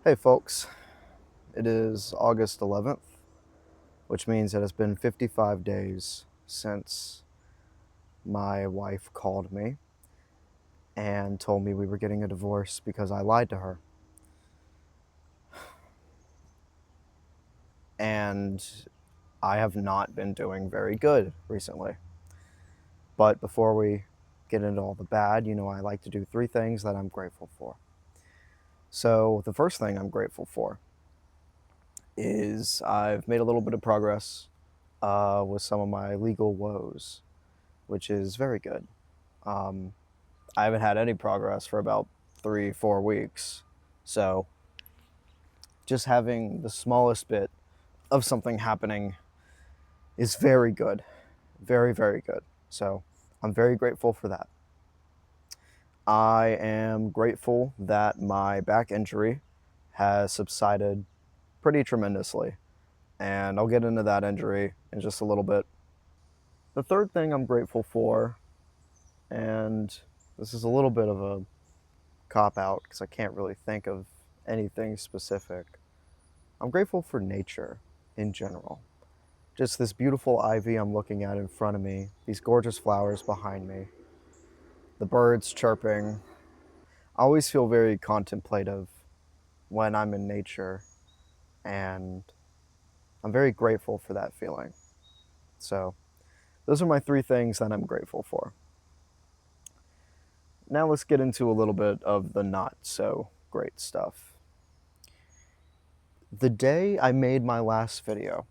Hey folks, it is August 11th, which means it has been 55 days since my wife called me and told me we were getting a divorce because I lied to her. And I have not been doing very good recently. But before we get into all the bad, I like to do three things that I'm grateful for. So the first thing I'm grateful for is I've made a little bit of progress with some of my legal woes, which is very good. Um, I haven't had any progress for about 3, 4 weeks. So just having the smallest bit of something happening is very good. Very, very good. So I'm very grateful for that. I am grateful that my back injury has subsided pretty tremendously. And I'll get into that injury in just a little bit. The third thing I'm grateful for, and this is a little bit of a cop out because I can't really think of anything specific. I'm grateful for nature in general. Just this beautiful ivy I'm looking at in front of me, these gorgeous flowers behind me, the birds chirping. I always feel very contemplative when I'm in nature, and I'm very grateful for that feeling. So, those are my three things that I'm grateful for. Now, let's get into a little bit of the not so great stuff. The day I made my last video,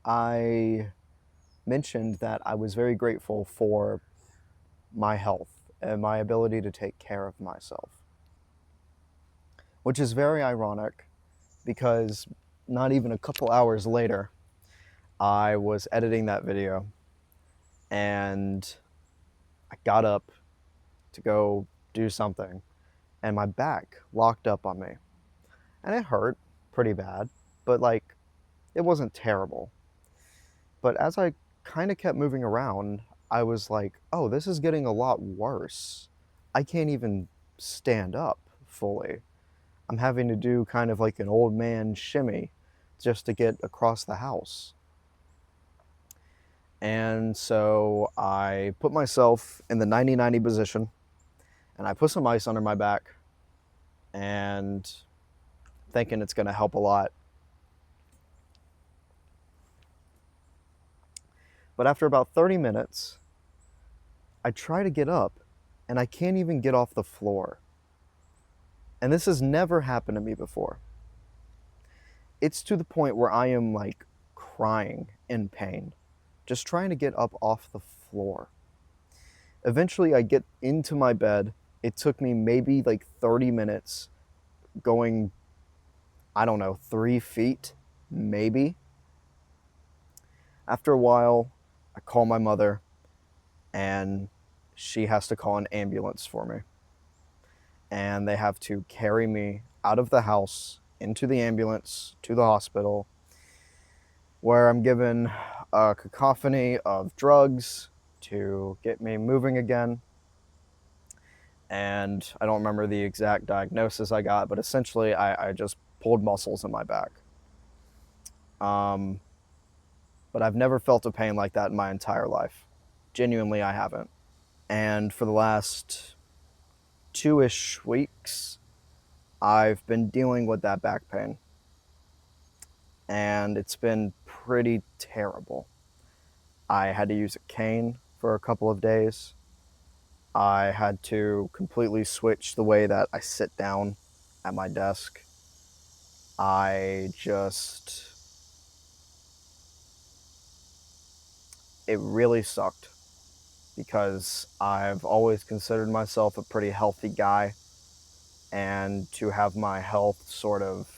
I mentioned that I was very grateful for my health and my ability to take care of myself, which is very ironic because not even a couple hours later, I was editing that video and I got up to go do something and my back locked up on me. And it hurt pretty bad, but it wasn't terrible. But as I kind of kept moving around, I was like, oh, this is getting a lot worse. I can't even stand up fully. I'm having to do kind of like an old man shimmy just to get across the house. And so I put myself in the 90-90 position and I put some ice under my back and thinking it's going to help a lot. But after about 30 minutes, I try to get up and I can't even get off the floor. And this has never happened to me before. It's to the point where I am like crying in pain, just trying to get up off the floor. Eventually, I get into my bed. It took me maybe like 30 minutes going, I don't know, 3 feet, maybe. After a while, I call my mother and she has to call an ambulance for me. And they have to carry me out of the house into the ambulance to the hospital where I'm given a cacophony of drugs to get me moving again. And I don't remember the exact diagnosis I got, but essentially I just pulled muscles in my back. Um, but I've never felt a pain like that in my entire life. Genuinely, I haven't. And for the last 2-ish weeks, I've been dealing with that back pain. And it's been pretty terrible. I had to use a cane for a couple of days. I had to completely switch the way that I sit down at my desk. I just, it really sucked because I've always considered myself a pretty healthy guy. And to have my health sort of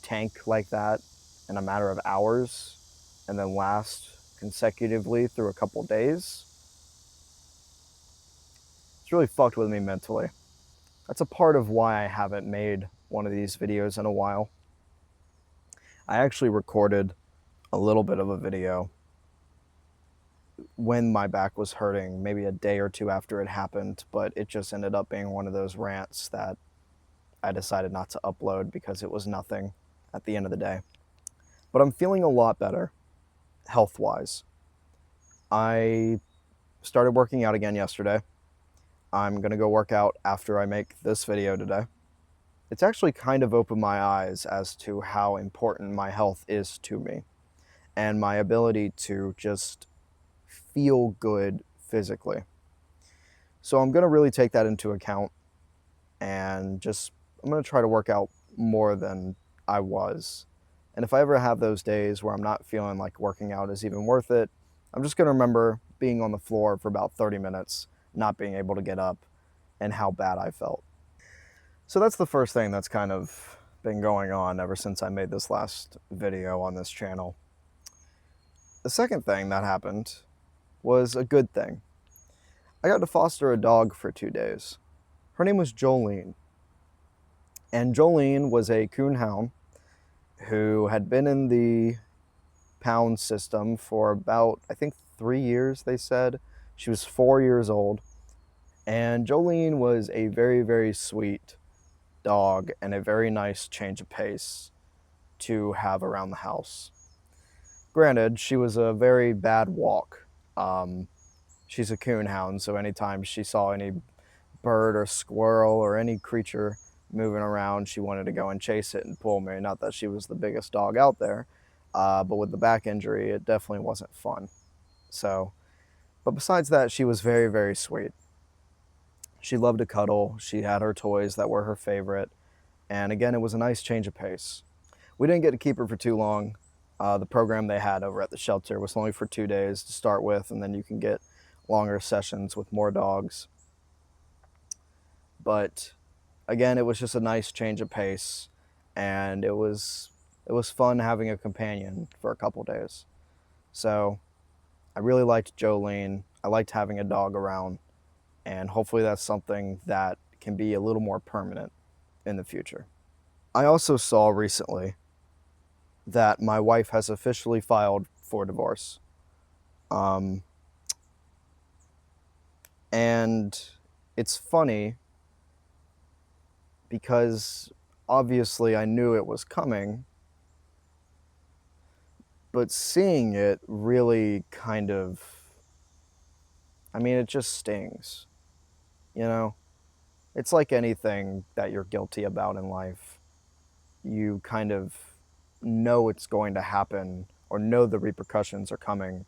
tank like that in a matter of hours and then last consecutively through a couple days, it's really fucked with me mentally. That's a part of why I haven't made one of these videos in a while. I actually recorded a little bit of a video when my back was hurting, maybe a day or two after it happened, but it just ended up being one of those rants that I decided not to upload because it was nothing at the end of the day. But I'm feeling a lot better health-wise. I started working out again yesterday. I'm gonna go work out after I make this video today. It's actually kind of opened my eyes as to how important my health is to me and my ability to just feel good physically. So I'm gonna really take that into account and I'm gonna try to work out more than I was. And if I ever have those days where I'm not feeling like working out is even worth it, I'm just gonna remember being on the floor for about 30 minutes, not being able to get up, and how bad I felt. So that's the first thing that's kind of been going on ever since I made this last video on this channel. The second thing that happened was a good thing. I got to foster a dog for 2 days. Her name was Jolene. And Jolene was a coonhound who had been in the pound system for about, I think, 3 years, they said. She was 4 years old. And Jolene was a very, very sweet dog and a very nice change of pace to have around the house. Granted, she was a very bad walk. She's a coonhound, so anytime she saw any bird or squirrel or any creature moving around, she wanted to go and chase it and pull me. Not that she was the biggest dog out there, but with the back injury, it definitely wasn't fun. So, but besides that, she was very, very sweet. She loved to cuddle. She had her toys that were her favorite. And again, it was a nice change of pace. We didn't get to keep her for too long. The program they had over at the shelter was only for 2 days to start with, and then you can get longer sessions with more dogs. But again, it was just a nice change of pace, and it was fun having a companion for a couple days. So I really liked Jolene. I liked having a dog around, and hopefully that's something that can be a little more permanent in the future. I also saw recently that my wife has officially filed for divorce. And it's funny because obviously I knew it was coming, but seeing it really kind of, I mean, it just stings, you know? It's like anything that you're guilty about in life. You kind of know it's going to happen or know the repercussions are coming,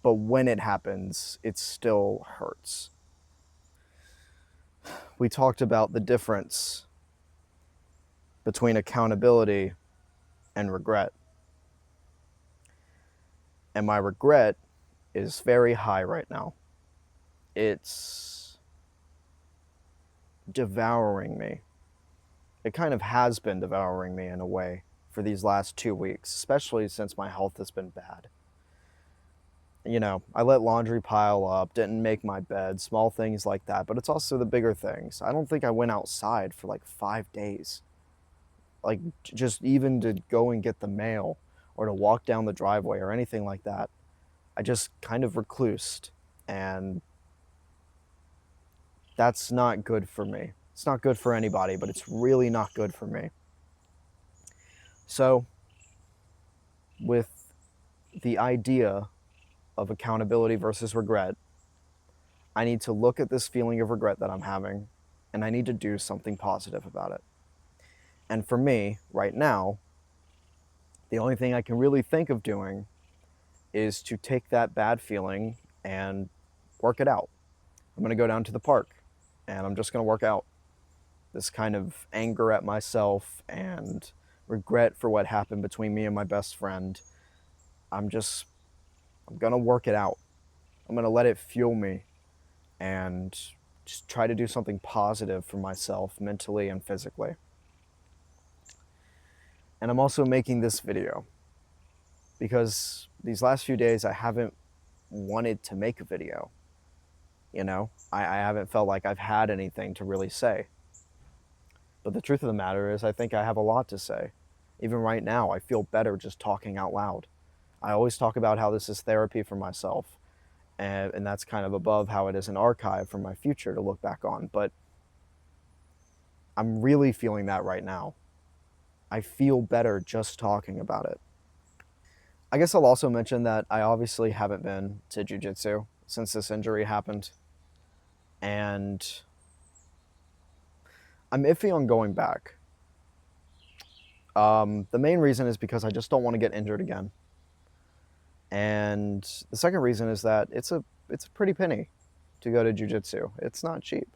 but when it happens, it still hurts. We talked about the difference between accountability and regret. And my regret is very high right now. It's devouring me. It kind of has been devouring me in a way for these last 2 weeks, especially since my health has been bad. You know, I let laundry pile up, didn't make my bed, small things like that, but it's also the bigger things. I don't think I went outside for like 5 days. Like, just even to go and get the mail or to walk down the driveway or anything like that. I just kind of reclused, and that's not good for me. It's not good for anybody, but it's really not good for me. So, with the idea of accountability versus regret, I need to look at this feeling of regret that I'm having, and I need to do something positive about it. And for me, right now, the only thing I can really think of doing is to take that bad feeling and work it out. I'm going to go down to the park, and I'm just going to work out. This kind of anger at myself and regret for what happened between me and my best friend, I'm going to work it out. I'm going to let it fuel me and just try to do something positive for myself mentally and physically. And I'm also making this video because these last few days I haven't wanted to make a video. You know, I haven't felt like I've had anything to really say. But the truth of the matter is I think I have a lot to say. Even right now, I feel better just talking out loud. I always talk about how this is therapy for myself. and that's kind of above how it is an archive for my future to look back on. But I'm really feeling that right now. I feel better just talking about it. I guess I'll also mention that I obviously haven't been to jiu-jitsu since this injury happened, and I'm iffy on going back. The main reason is because I just don't want to get injured again. And the second reason is that it's a pretty penny to go to jiu-jitsu. It's not cheap.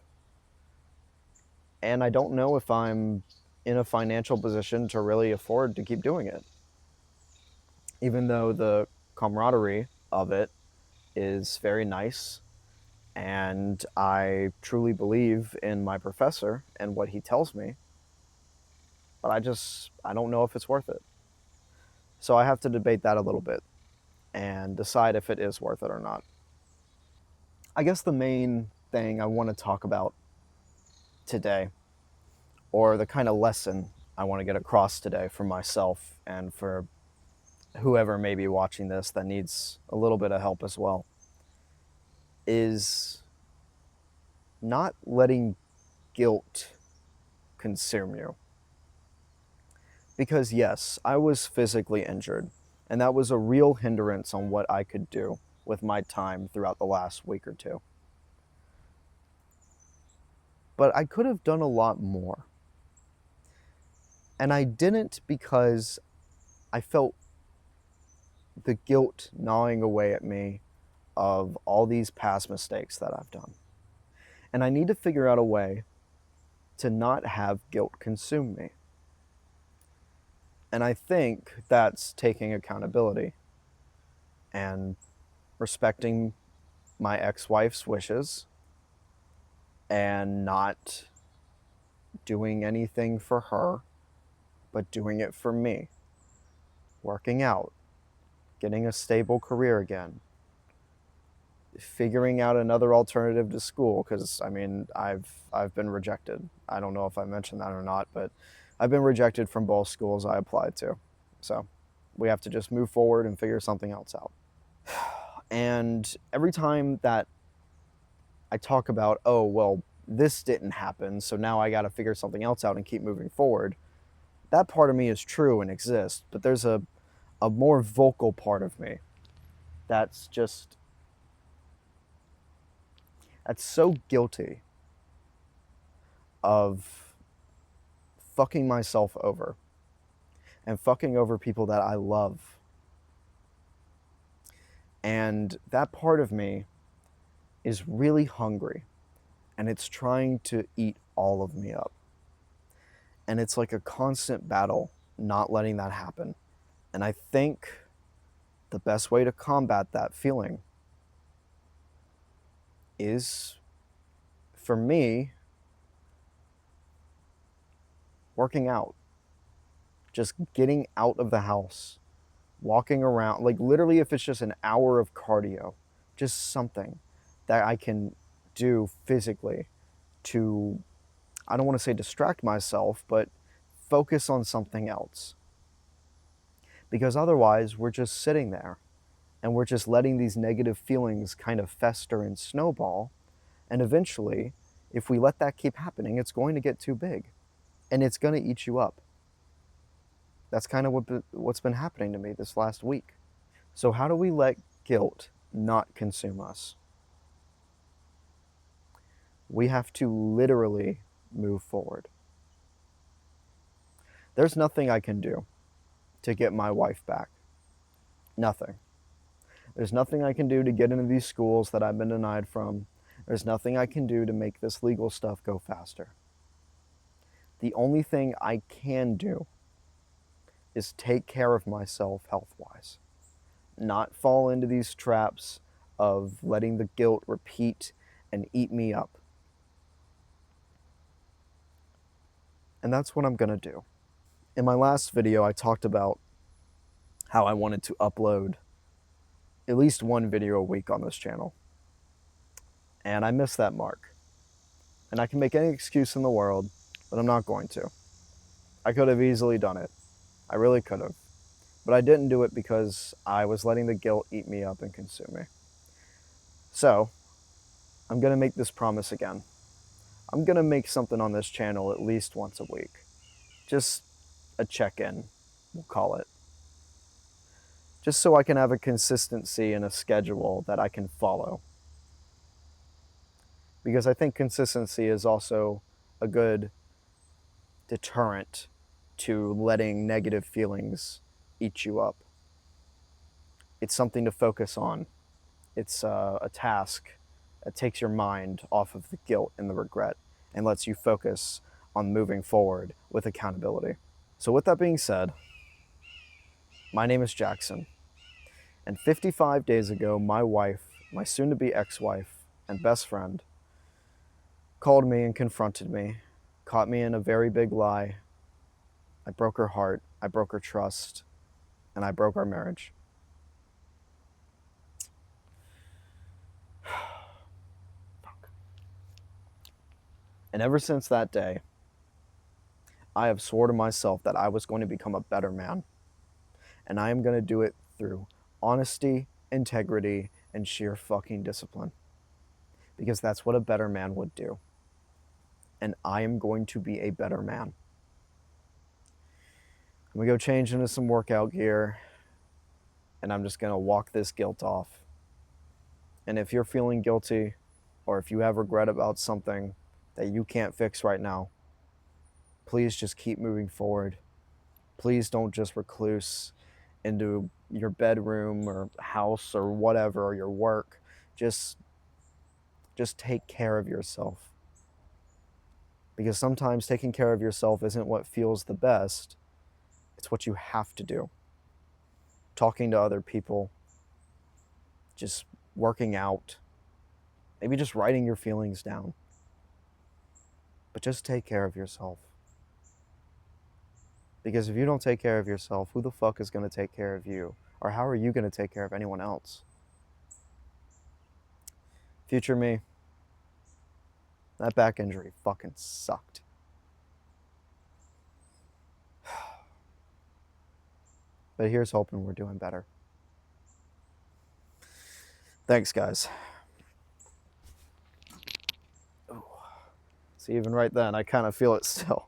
And I don't know if I'm in a financial position to really afford to keep doing it. Even though the camaraderie of it is very nice, and I truly believe in my professor and what he tells me, but I don't know if it's worth it. So I have to debate that a little bit and decide if it is worth it or not. I guess the main thing I want to talk about today, or the kind of lesson I want to get across today for myself and for whoever may be watching this that needs a little bit of help as well, is not letting guilt consume you. Because yes, I was physically injured, and that was a real hindrance on what I could do with my time throughout the last week or two. But I could have done a lot more. And I didn't because I felt the guilt gnawing away at me of all these past mistakes that I've done. And I need to figure out a way to not have guilt consume me. And I think that's taking accountability and respecting my ex-wife's wishes and not doing anything for her, but doing it for me. Working out, getting a stable career again, figuring out another alternative to school, because I mean, I've been rejected. I don't know if I mentioned that or not, but I've been rejected from both schools I applied to. So we have to just move forward and figure something else out. And every time that I talk about, oh, well, this didn't happen, so now I got to figure something else out and keep moving forward, that part of me is true and exists, but there's a more vocal part of me that's so guilty of fucking myself over and fucking over people that I love. And that part of me is really hungry, and it's trying to eat all of me up. And it's like a constant battle not letting that happen. And I think the best way to combat that feeling is, for me, working out. Just getting out of the house, walking around, like literally if it's just an hour of cardio, just something that I can do physically to, I don't want to say distract myself, but focus on something else. Because otherwise we're just sitting there and we're just letting these negative feelings kind of fester and snowball. And eventually, if we let that keep happening, it's going to get too big and it's going to eat you up. That's kind of what's been happening to me this last week. So how do we let guilt not consume us? We have to literally move forward. There's nothing I can do to get my wife back. Nothing. There's nothing I can do to get into these schools that I've been denied from. There's nothing I can do to make this legal stuff go faster. The only thing I can do is take care of myself health-wise. Not fall into these traps of letting the guilt repeat and eat me up. And that's what I'm gonna do. In my last video, I talked about how I wanted to upload at least one video a week on this channel. And I missed that mark. And I can make any excuse in the world, but I'm not going to. I could have easily done it. I really could have. But I didn't do it because I was letting the guilt eat me up and consume me. So, I'm going to make this promise again. I'm going to make something on this channel at least once a week. Just a check-in, we'll call it. Just so I can have a consistency and a schedule that I can follow. Because I think consistency is also a good deterrent to letting negative feelings eat you up. It's something to focus on. It's a task that takes your mind off of the guilt and the regret and lets you focus on moving forward with accountability. So with that being said, my name is Jackson, and 55 days ago, my wife, my soon-to-be ex-wife and best friend, called me and confronted me, caught me in a very big lie. I broke her heart, I broke her trust, and I broke our marriage. And ever since that day, I have sworn to myself that I was going to become a better man. And I am going to do it through honesty, integrity, and sheer fucking discipline. Because that's what a better man would do. And I am going to be a better man. I'm going to go change into some workout gear, and I'm just going to walk this guilt off. And if you're feeling guilty, or if you have regret about something that you can't fix right now, please just keep moving forward. Please don't just recluse into your bedroom or house or whatever, or your work. Just take care of yourself. Because sometimes taking care of yourself isn't what feels the best. It's what you have to do. Talking to other people, just working out, maybe just writing your feelings down. But just take care of yourself. Because if you don't take care of yourself, who the fuck is going to take care of you? Or how are you going to take care of anyone else? Future me, that back injury fucking sucked. But here's hoping we're doing better. Thanks, guys. Ooh. See, even right then, I kind of feel it still.